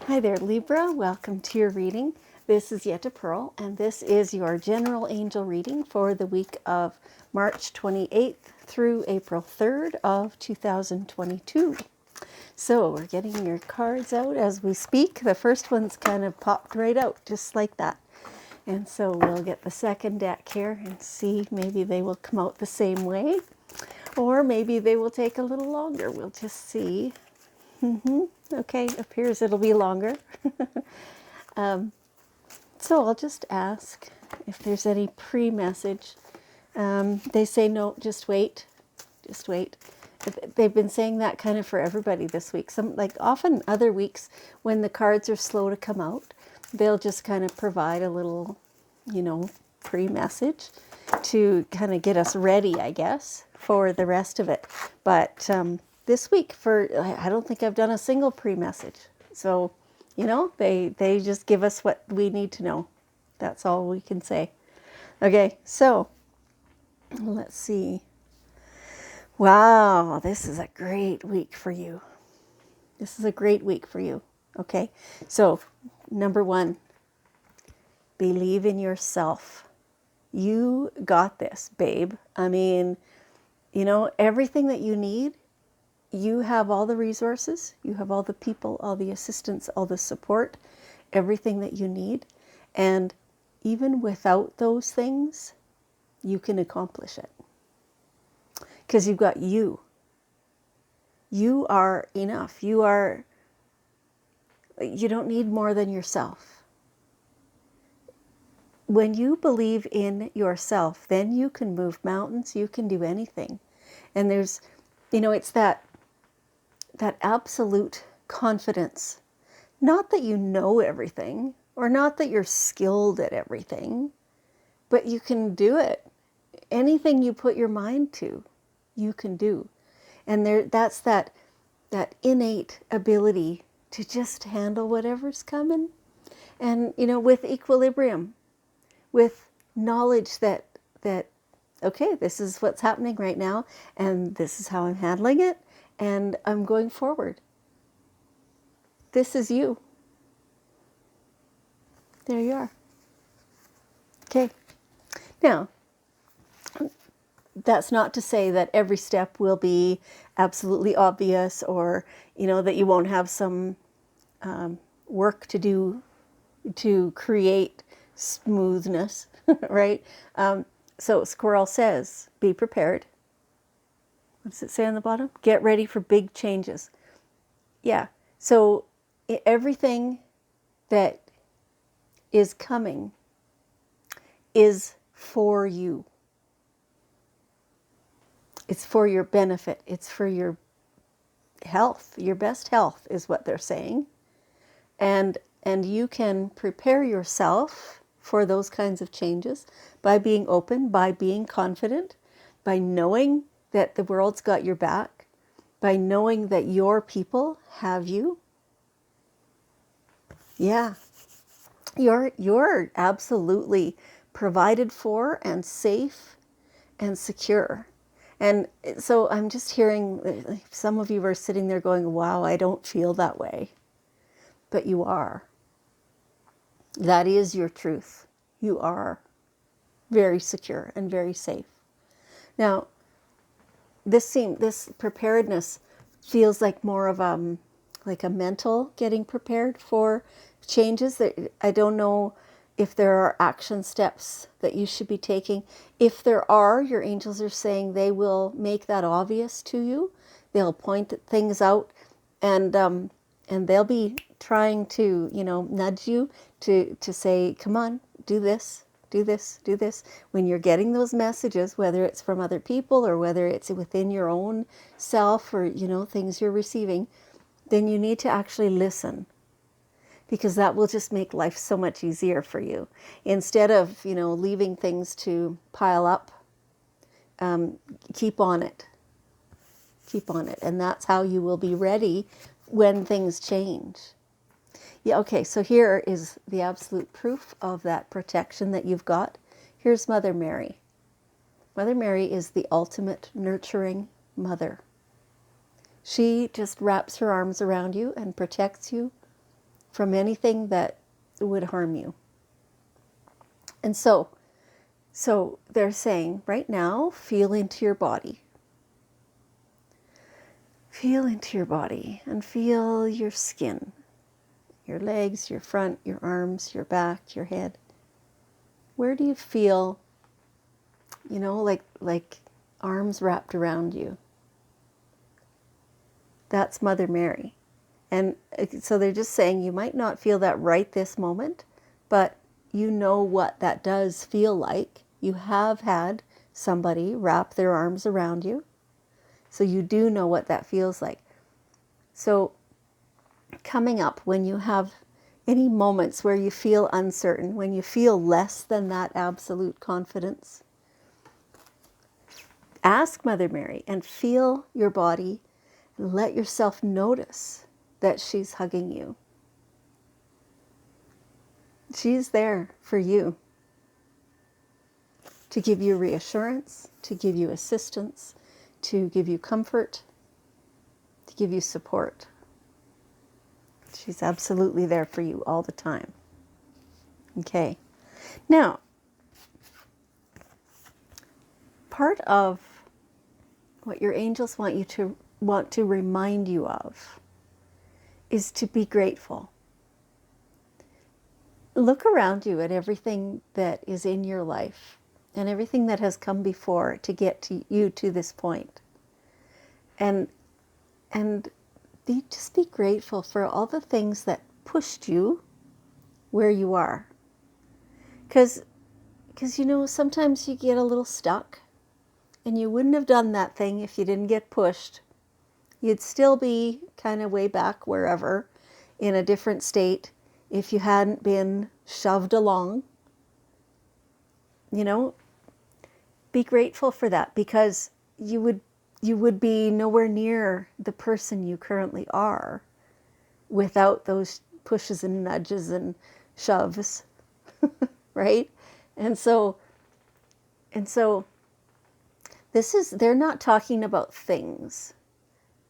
Hi there, Libra. Welcome to your reading. This is Yetta Pearl, and this is your general angel reading for the week of March 28th through April 3rd of 2022. So we're getting your cards out as we speak. The first one's kind of popped right out, just like that. And so we'll get the second deck here and see, maybe they will come out the same way, or maybe they will take a little longer. We'll just see. Okay, appears it'll be longer. So I'll just ask if there's any pre-message. They say no, just wait, just wait. They've been saying that kind of for everybody this week. Some, like often other weeks when the cards are slow to come out, they'll just kind of provide a little, pre-message to kind of get us ready, I guess, for the rest of it. But this week, I don't think I've done a single pre-message. So, they just give us what we need to know. That's all we can say. Okay, so let's see. Wow, this is a great week for you. This is a great week for you. Okay, so number one, believe in yourself. You got this, babe. I mean, everything that you need, you have all the resources, you have all the people, all the assistance, all the support, everything that you need. And even without those things, you can accomplish it. Because you've got you. You are enough. You don't need more than yourself. When you believe in yourself, then you can move mountains, you can do anything. And there's, it's that absolute confidence. Not that you know everything, or not that you're skilled at everything, but you can do it. Anything you put your mind to, you can do. And that's that innate ability to just handle whatever's coming. And, with equilibrium, with knowledge that, okay, this is what's happening right now, and this is how I'm handling it, and I'm going forward. This is you. There you are. Okay. Now, that's not to say that every step will be absolutely obvious, or, that you won't have some work to do to create smoothness, right? So Squirrel says, be prepared. What does it say on the bottom? Get ready for big changes. Yeah. So everything that is coming is for you. It's for your benefit. It's for your health. Your best health is what they're saying. And you can prepare yourself for those kinds of changes by being open, by being confident, by knowing that the world's got your back, by knowing that your people have you. Yeah. You're absolutely provided for and safe and secure. And so I'm just hearing some of you are sitting there going, wow, I don't feel that way. But you are. That is your truth. You are very secure and very safe. Now, this preparedness feels like more of like a mental getting prepared for changes. That I don't know if there are action steps that you should be taking. If there are, your angels are saying they will make that obvious to you. They'll point things out, and they'll be trying to, nudge you to say, come on, do this, do this, do this. When you're getting those messages, whether it's from other people or whether it's within your own self, or, things you're receiving, then you need to actually listen, because that will just make life so much easier for you. Instead of, leaving things to pile up, keep on it. Keep on it. And that's how you will be ready when things change. Yeah, okay, so here is the absolute proof of that protection that you've got. Here's Mother Mary. Mother Mary is the ultimate nurturing mother. She just wraps her arms around you and protects you from anything that would harm you. And so they're saying right now, feel into your body. Feel into your body and feel your skin, your legs, your front, your arms, your back, your head. Where do you feel, like arms wrapped around you? That's Mother Mary. And so they're just saying you might not feel that right this moment, but you know what that does feel like. You have had somebody wrap their arms around you. So you do know what that feels like. So coming up, when you have any moments where you feel uncertain, when you feel less than that absolute confidence, ask Mother Mary and feel your body. Let yourself notice that she's hugging you. She's there for you to give you reassurance, to give you assistance, to give you comfort, to give you support. She's absolutely there for you all the time. Okay. Now, part of what your angels want to remind you of is to be grateful. Look around you at everything that is in your life and everything that has come before to get to you to this point. And just be grateful for all the things that pushed you where you are. Because sometimes you get a little stuck, and you wouldn't have done that thing if you didn't get pushed. You'd still be kind of way back wherever in a different state if you hadn't been shoved along. Be grateful for that, because you would be nowhere near the person you currently are without those pushes and nudges and shoves, right? And so they're not talking about things.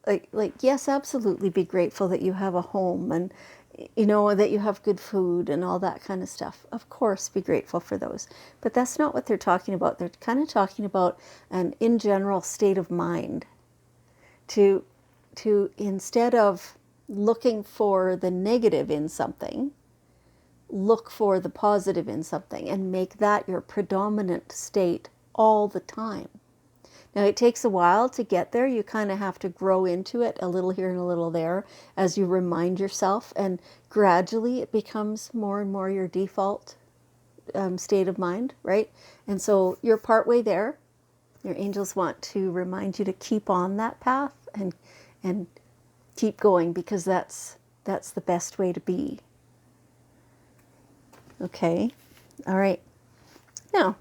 Like yes, absolutely be grateful that you have a home and that you have good food and all that kind of stuff. Of course, be grateful for those. But that's not what they're talking about. They're kind of talking about an in general state of mind. To instead of looking for the negative in something, look for the positive in something and make that your predominant state all the time. Now, it takes a while to get there. You kind of have to grow into it a little here and a little there as you remind yourself, and gradually it becomes more and more your default state of mind, right? And so you're partway there. Your angels want to remind you to keep on that path and keep going, because that's the best way to be. Okay, all right. Now,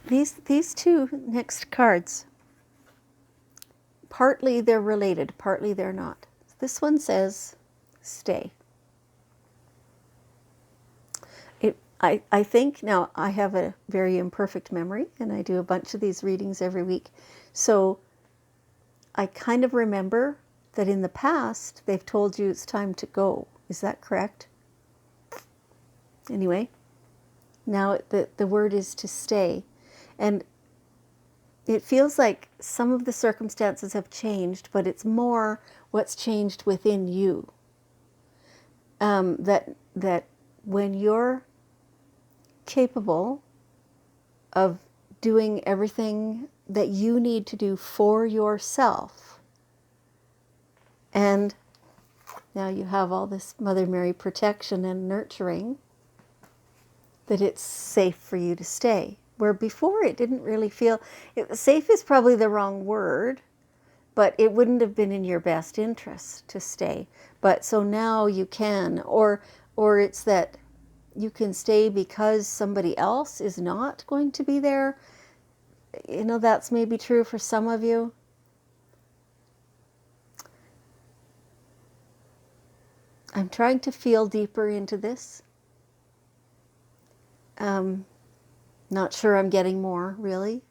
these two next cards, partly they're related, partly they're not. This one says, stay. I think, now I have a very imperfect memory, and I do a bunch of these readings every week. So I kind of remember that in the past, they've told you it's time to go. Is that correct? Anyway, now the word is to stay. And it feels like some of the circumstances have changed, but it's more what's changed within you. That when you're capable of doing everything that you need to do for yourself, and now you have all this Mother Mary protection and nurturing, that it's safe for you to stay. Where before it didn't really feel, safe is probably the wrong word, but it wouldn't have been in your best interest to stay. But so now you can, or it's that you can stay because somebody else is not going to be there. That's maybe true for some of you. I'm trying to feel deeper into this. Not sure I'm getting more, really.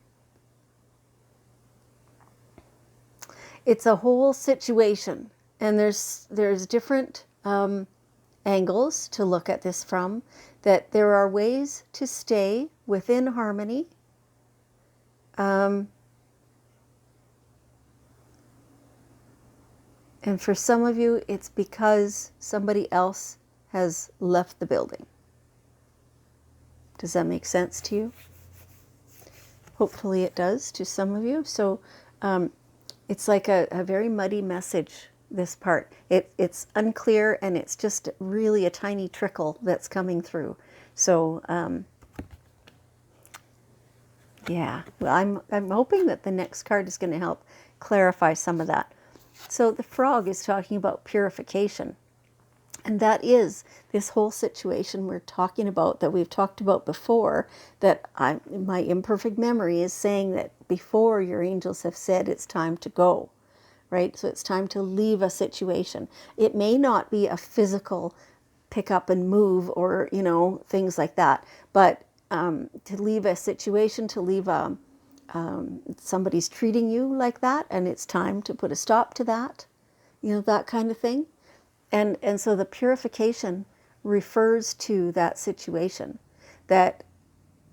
It's a whole situation And there's different angles to look at this from, that there are ways to stay within harmony. And for some of you, it's because somebody else has left the building. Does that make sense to you? Hopefully it does to some of you. So it's like a very muddy message, this part. It's unclear, and it's just really a tiny trickle that's coming through. So yeah, well, I'm hoping that the next card is going to help clarify some of that. So the frog is talking about purification. And that is this whole situation we're talking about, that we've talked about before, that my imperfect memory is saying that before, your angels have said it's time to go, right? So it's time to leave a situation. It may not be a physical pick up and move, or, things like that, but to leave a situation, to leave somebody's treating you like that, and it's time to put a stop to that, that kind of thing. And so the purification refers to that situation, that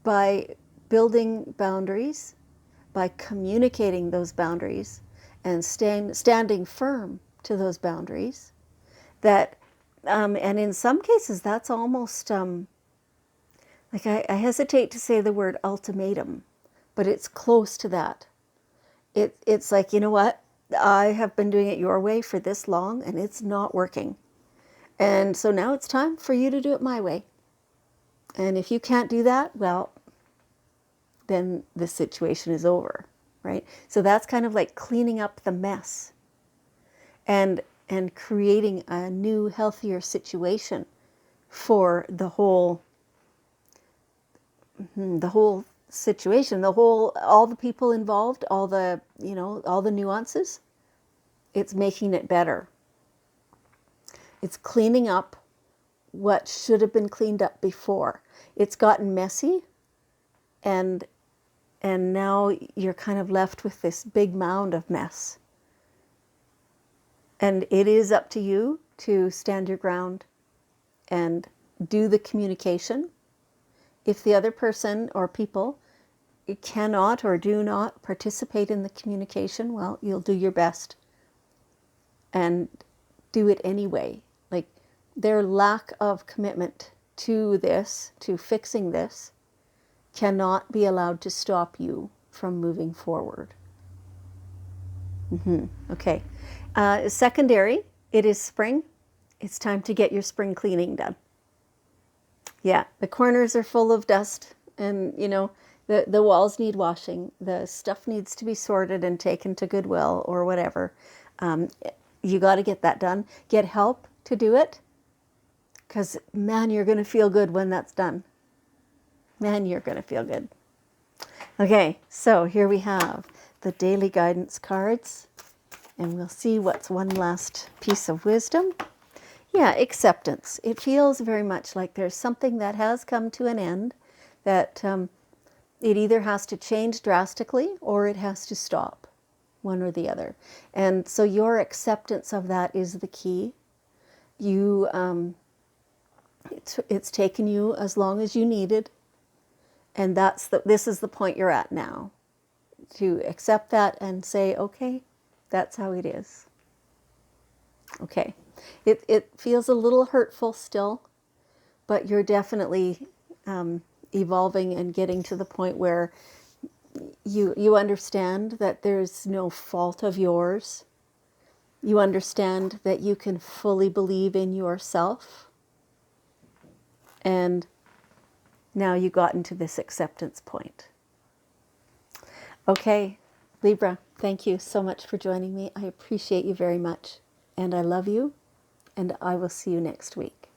by building boundaries, by communicating those boundaries, and standing firm to those boundaries, that, and in some cases, that's almost, like I hesitate to say the word ultimatum, but it's close to that. It's like, you know what? I have been doing it your way for this long, and it's not working. And so now it's time for you to do it my way. And if you can't do that, well, then the situation is over, right? So that's kind of like cleaning up the mess and creating a new, healthier situation for the whole situation, all the people involved, all the nuances. It's making it better. It's cleaning up what should have been cleaned up before. It's gotten messy, and now you're kind of left with this big mound of mess. And it is up to you to stand your ground and do the communication. If the other person or people cannot or do not participate in the communication, well, you'll do your best and do it anyway. Like, their lack of commitment to this, to fixing this, cannot be allowed to stop you from moving forward. Okay. Secondary, it is spring. It's time to get your spring cleaning done. Yeah, the corners are full of dust, and the walls need washing. The stuff needs to be sorted and taken to Goodwill or whatever. You got to get that done. Get help to do it, because man, you're going to feel good when that's done. Man, you're going to feel good. Okay, so here we have the daily guidance cards, and we'll see what's one last piece of wisdom. Yeah, acceptance. It feels very much like there's something that has come to an end, that it either has to change drastically or it has to stop, one or the other. And so your acceptance of that is the key. It's taken you as long as you needed, and this is the point you're at now, to accept that and say, okay, that's how it is. Okay. It feels a little hurtful still, but you're definitely evolving and getting to the point where you understand that there's no fault of yours. You understand that you can fully believe in yourself. And now you got into this acceptance point. Okay, Libra, thank you so much for joining me. I appreciate you very much. And I love you. And I will see you next week.